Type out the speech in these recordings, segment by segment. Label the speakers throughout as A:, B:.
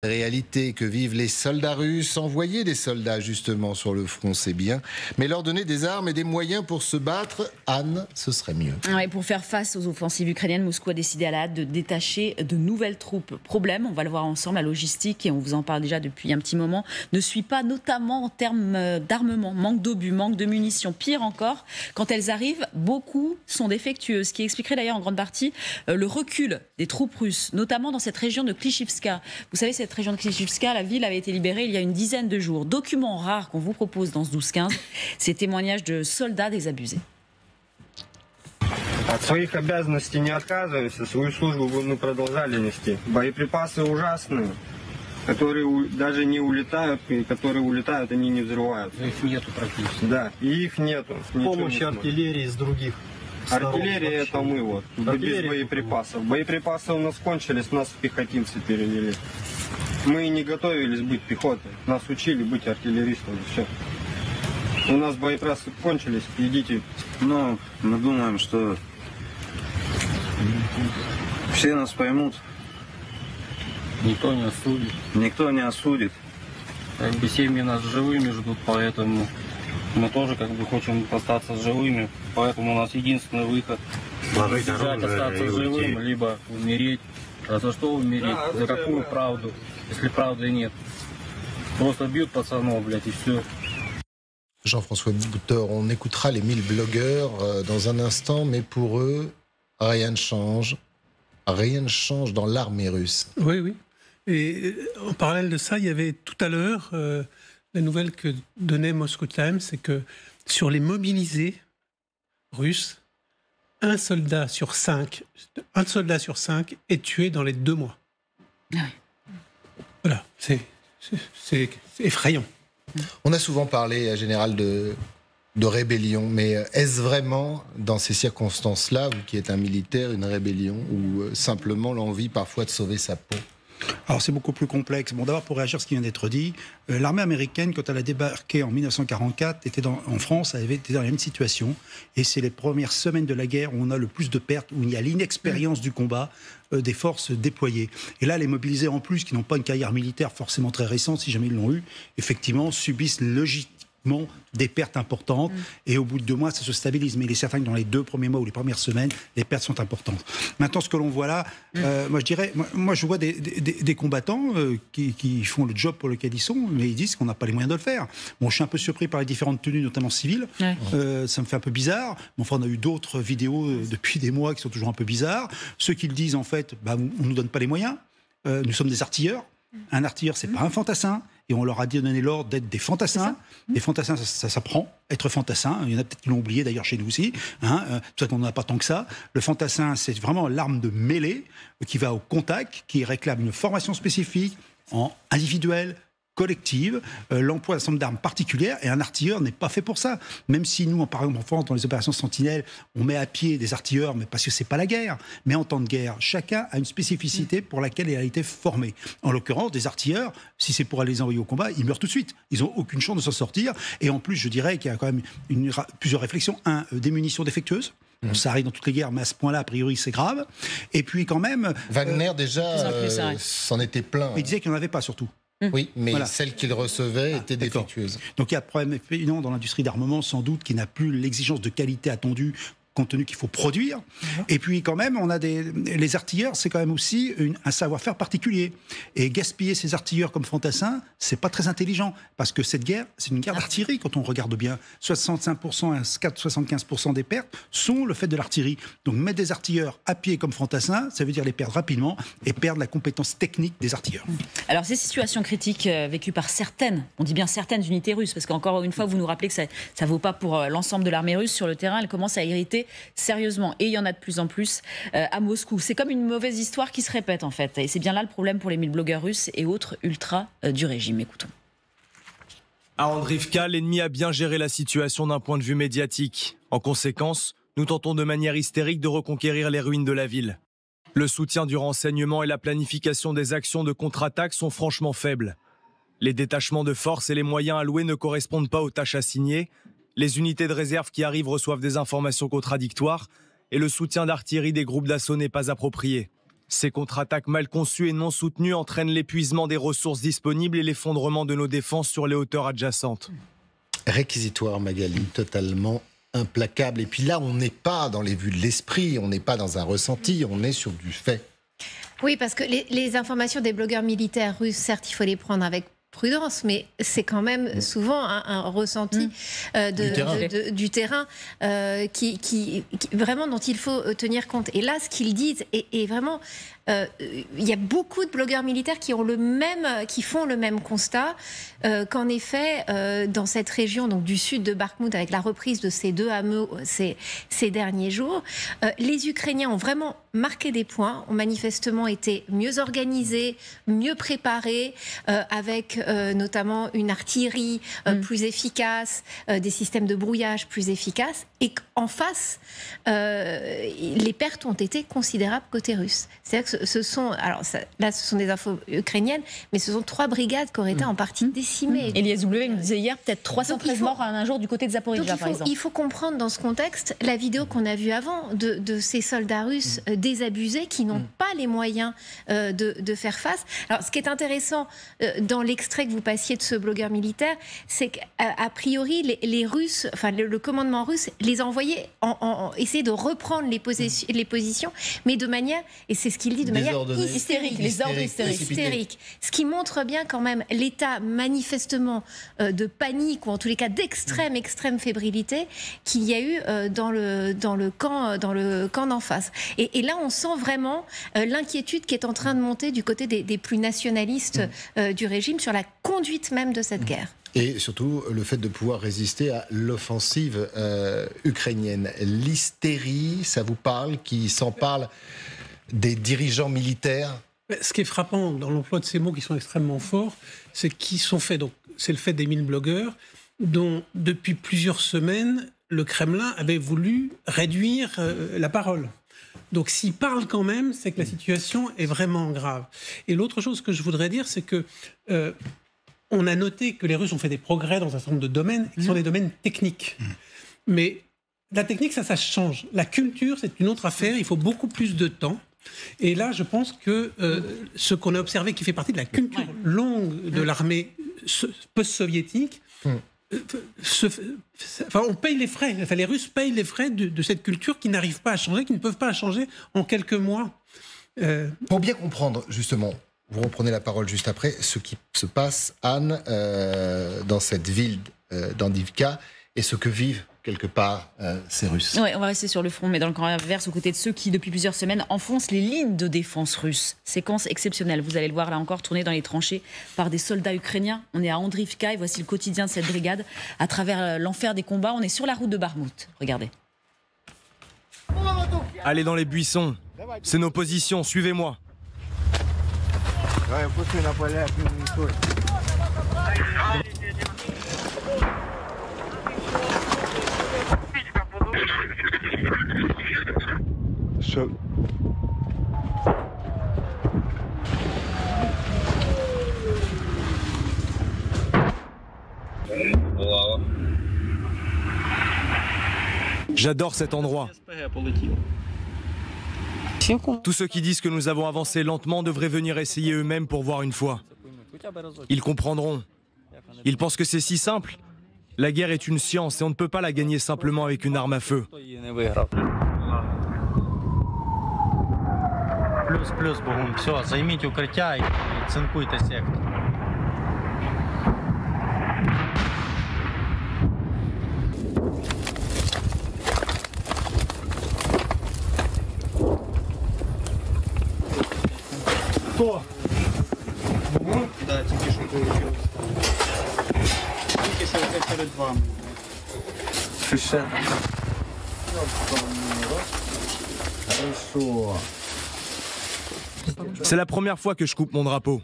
A: Réalité que vivent les soldats russes. Envoyer des soldats justement sur le front, c'est bien, mais leur donner des armes et des moyens pour se battre, Anne, ce serait mieux.
B: Ouais, pour faire face aux offensives ukrainiennes, Moscou a décidé à la hâte de détacher de nouvelles troupes. Problème, on va le voir ensemble, la logistique, et on vous en parle déjà depuis un petit moment, ne suit pas, notamment en termes d'armement, manque d'obus, manque de munitions. Pire encore, quand elles arrivent, beaucoup sont défectueuses, ce qui expliquerait d'ailleurs en grande partie le recul des troupes russes, notamment dans cette région de Klishivka. Vous savez, cette région de Klishivka, la ville avait été libérée il y a une dizaine de jours. Document rare qu'on vous propose dans ce 12-15, ces témoignages de soldats désabusés.
C: От своих обязанностей не отказываемся, свою службу мы продолжали нести. Боеприпасы ужасные, которые даже не улетают, и которые улетают, они не взрываются.
D: Их нету практически.
C: Да, и их нету.
D: Помощи артиллерии с других.
C: Артиллерия это мы вот, без боеприпасов. Боеприпасы у нас кончились, нас в пехотинцы перевели. Мы не готовились быть пехотой, нас учили быть артиллеристами, все. У нас боеприпасы кончились, идите.
E: Но мы думаем, что все нас поймут.
D: Никто не осудит.
E: Никто не осудит.
D: Как бы семьи нас живыми ждут, поэтому мы тоже как бы хотим остаться живыми. Поэтому у нас единственный выход
E: Сложить
D: бежать, остаться
E: и
D: живым,
E: уйти.
D: либо умереть. А за что умереть? За какую правду? Если правды нет. Просто бьют пацанов, блядь, и все.
A: Jean-François Bouteur, on écoutera les 1000 blogueurs dans un instant, mais pour eux, rien ne change. Rien ne change dans l'armée russe.
F: Oui, oui. Et en parallèle de ça, il y avait tout à l'heure la nouvelle que donnait Moscow Times, c'est que sur les mobilisés russes, un soldat sur cinq est tué dans les 2 mois.
B: Ah oui.
F: Voilà, c'est effrayant.
A: On a souvent parlé, général, de rébellion, mais est-ce vraiment, dans ces circonstances-là, vous qui êtes un militaire, une rébellion, ou simplement l'envie parfois de sauver sa peau ?
G: Alors c'est beaucoup plus complexe. Bon, d'abord pour réagir à ce qui vient d'être dit, l'armée américaine, quand elle a débarqué en 1944, était en France, elle avait été dans la même situation. Et c'est les premières semaines de la guerre où on a le plus de pertes, où il y a l'inexpérience du combat des forces déployées. Et là, les mobilisés en plus, qui n'ont pas une carrière militaire forcément très récente, si jamais ils l'ont eu, effectivement, subissent logiquement des pertes importantes. Et au bout de 2 mois, ça se stabilise. Mais il est certain que dans les 2 premiers mois ou les premières semaines, les pertes sont importantes. Maintenant, ce que l'on voit là, moi je dirais, moi je vois des combattants qui font le job pour lequel ils sont, mais ils disent qu'on n'a pas les moyens de le faire. Bon, je suis un peu surpris par les différentes tenues, notamment civiles.
B: Ouais.
G: Ça me fait un peu bizarre. Mais enfin, on a eu d'autres vidéos depuis des mois qui sont toujours un peu bizarres. Ceux qui le disent, en fait, on ne nous donne pas les moyens. Nous sommes des artilleurs. Un artilleur, c'est pas un fantassin. Et on leur a donné l'ordre d'être des fantassins. Les fantassins, ça s'apprend. Être fantassin, il y en a peut-être qui l'ont oublié d'ailleurs chez nous aussi. Peut-être qu'on n'en a pas tant que ça. Le fantassin, c'est vraiment l'arme de mêlée qui va au contact, qui réclame une formation spécifique, individuelle, collective, l'emploi d'un certain nombre d'armes particulières, et un artilleur n'est pas fait pour ça. Même si nous, par exemple en France, dans les opérations Sentinelle, on met à pied des artilleurs, mais parce que c'est pas la guerre. Mais en temps de guerre, chacun a une spécificité pour laquelle il a été formé. En l'occurrence, des artilleurs, si c'est pour aller les envoyer au combat, ils meurent tout de suite. Ils n'ont aucune chance de s'en sortir. Et en plus, je dirais qu'il y a quand même plusieurs réflexions. Des munitions défectueuses. Bon, ça arrive dans toutes les guerres, mais à ce point-là, a priori, c'est grave. Et puis quand même...
A: Wagner, déjà, s'en était plein.
G: Il disait qu'il n'y en avait pas, surtout.
A: Oui, mais
G: voilà.
A: Celles qu'il recevait étaient défectueuses.
G: Donc il y a un problème évident dans l'industrie d'armement, sans doute, qui n'a plus l'exigence de qualité attendue, compte tenu qu'il faut produire. Et puis quand même, on a les artilleurs, c'est quand même aussi un savoir-faire particulier. Et gaspiller ces artilleurs comme fantassins, c'est pas très intelligent, parce que cette guerre, c'est une guerre d'artillerie quand on regarde bien. 65% à 75% des pertes sont le fait de l'artillerie. Donc mettre des artilleurs à pied comme fantassins, ça veut dire les perdre rapidement et perdre la compétence technique des artilleurs.
B: Alors ces situations critiques vécues par certaines, on dit bien certaines unités russes, parce qu'encore une fois, vous nous rappelez que ça ne vaut pas pour l'ensemble de l'armée russe sur le terrain, elle commence à irriter sérieusement. Et il y en a de plus en plus à Moscou. C'est comme une mauvaise histoire qui se répète en fait. Et c'est bien là le problème pour les 1000 blogueurs russes et autres ultras du régime. Écoutons.
H: À Andrivka, l'ennemi a bien géré la situation d'un point de vue médiatique. En conséquence, nous tentons de manière hystérique de reconquérir les ruines de la ville. Le soutien du renseignement et la planification des actions de contre-attaque sont franchement faibles. Les détachements de forces et les moyens alloués ne correspondent pas aux tâches assignées. Les unités de réserve qui arrivent reçoivent des informations contradictoires et le soutien d'artillerie des groupes d'assaut n'est pas approprié. Ces contre-attaques mal conçues et non soutenues entraînent l'épuisement des ressources disponibles et l'effondrement de nos défenses sur les hauteurs adjacentes.
A: Réquisitoire, Magali, totalement implacable. Et puis là, on n'est pas dans les vues de l'esprit, on n'est pas dans un ressenti, on est sur du fait.
I: Oui, parce que les informations des blogueurs militaires russes, certes, il faut les prendre avec prudence, mais c'est quand même souvent un ressenti du terrain qui vraiment dont il faut tenir compte. Et là, ce qu'ils disent est vraiment... il y a beaucoup de blogueurs militaires qui font le même constat qu'en effet, dans cette région donc, du sud de Bakhmout, avec la reprise de ces 2 hameaux ces derniers jours, les Ukrainiens ont vraiment marqué des points, ont manifestement été mieux organisés, mieux préparés, avec notamment une artillerie plus efficace, des systèmes de brouillage plus efficaces, et qu'en face, les pertes ont été considérables côté russe. C'est-à-dire que ce sont des infos ukrainiennes, mais ce sont 3 brigades qui auraient été en partie décimées.
B: Et l'ISW nous disait hier peut-être 313 morts en un jour du côté de Zaporijia, par exemple.
I: Il faut comprendre dans ce contexte la vidéo qu'on a vue avant de ces soldats russes désabusés qui n'ont pas les moyens de faire face. Alors, ce qui est intéressant dans l'extrait que vous passiez de ce blogueur militaire, c'est qu'a priori, les Russes, enfin le commandement russe, les a envoyés essayer de reprendre les positions, mais de manière, et c'est ce qu'il dit, de manière hystérique, les ordres hystériques. Ce qui montre bien quand même l'état manifestement de panique, ou en tous les cas d'extrême fébrilité qu'il y a eu dans le camp d'en face. Et là, on sent vraiment l'inquiétude qui est en train de monter du côté des plus nationalistes du régime sur la conduite même de cette guerre.
A: Et surtout, le fait de pouvoir résister à l'offensive ukrainienne. L'hystérie, ça vous parle, qui s'en parle des dirigeants militaires?
F: Ce qui est frappant dans l'emploi de ces mots qui sont extrêmement forts, c'est qu'ils sont faits, donc c'est le fait des 1000 blogueurs, dont depuis plusieurs semaines, le Kremlin avait voulu réduire la parole. Donc s'ils parlent quand même, c'est que la situation est vraiment grave. Et l'autre chose que je voudrais dire, c'est que on a noté que les Russes ont fait des progrès dans un certain nombre de domaines, qui sont des domaines techniques. Mais la technique, ça change. La culture, c'est une autre affaire, il faut beaucoup plus de temps. Et là, je pense que ce qu'on a observé, qui fait partie de la culture longue de l'armée post-soviétique, on paye les frais. Enfin, les Russes payent les frais de cette culture qui n'arrive pas à changer, qui ne peuvent pas changer en quelques mois.
A: Pour bien comprendre, justement, vous reprenez la parole juste après, ce qui se passe, Anne, dans cette ville d'Andivka, et ce que vivent quelque part ces Russes.
B: Oui, on va rester sur le front, mais dans le camp inverse, aux côtés de ceux qui, depuis plusieurs semaines, enfoncent les lignes de défense russes. Séquence exceptionnelle, vous allez le voir là encore, tournée dans les tranchées par des soldats ukrainiens. On est à Andrivka et voici le quotidien de cette brigade à travers l'enfer des combats. On est sur la route de Bakhmout. Regardez.
H: Allez dans les buissons, c'est nos positions, suivez-moi. J'adore cet endroit. Tous ceux qui disent que nous avons avancé lentement devraient venir essayer eux-mêmes pour voir une fois. Ils comprendront. Ils pensent que c'est si simple. La guerre est une science et on ne peut pas la gagner simplement avec une arme à feu.
D: Плюс, Богун, все, займіть укриття і цинкуйте сектор.
C: Хто? Богун? Да, тільки що вийшов. Тільки що перед вами. Ще.
A: Хорошо.
H: C'est la première fois que je coupe mon drapeau.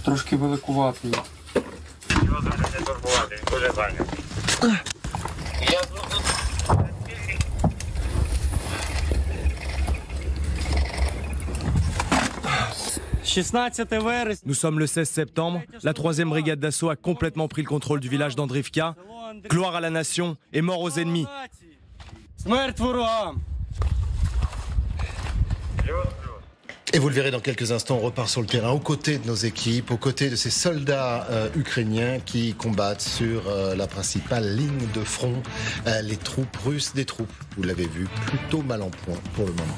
C: Трошки великуватий.
H: Nous sommes le 16 septembre. La 3e brigade d'assaut a complètement pris le contrôle du village d'Andrivka. Gloire à la nation et mort aux ennemis.
A: Et vous le verrez dans quelques instants, on repart sur le terrain aux côtés de nos équipes, aux côtés de ces soldats ukrainiens qui combattent sur la principale ligne de front, les troupes russes, des troupes, vous l'avez vu, plutôt mal en point pour le moment.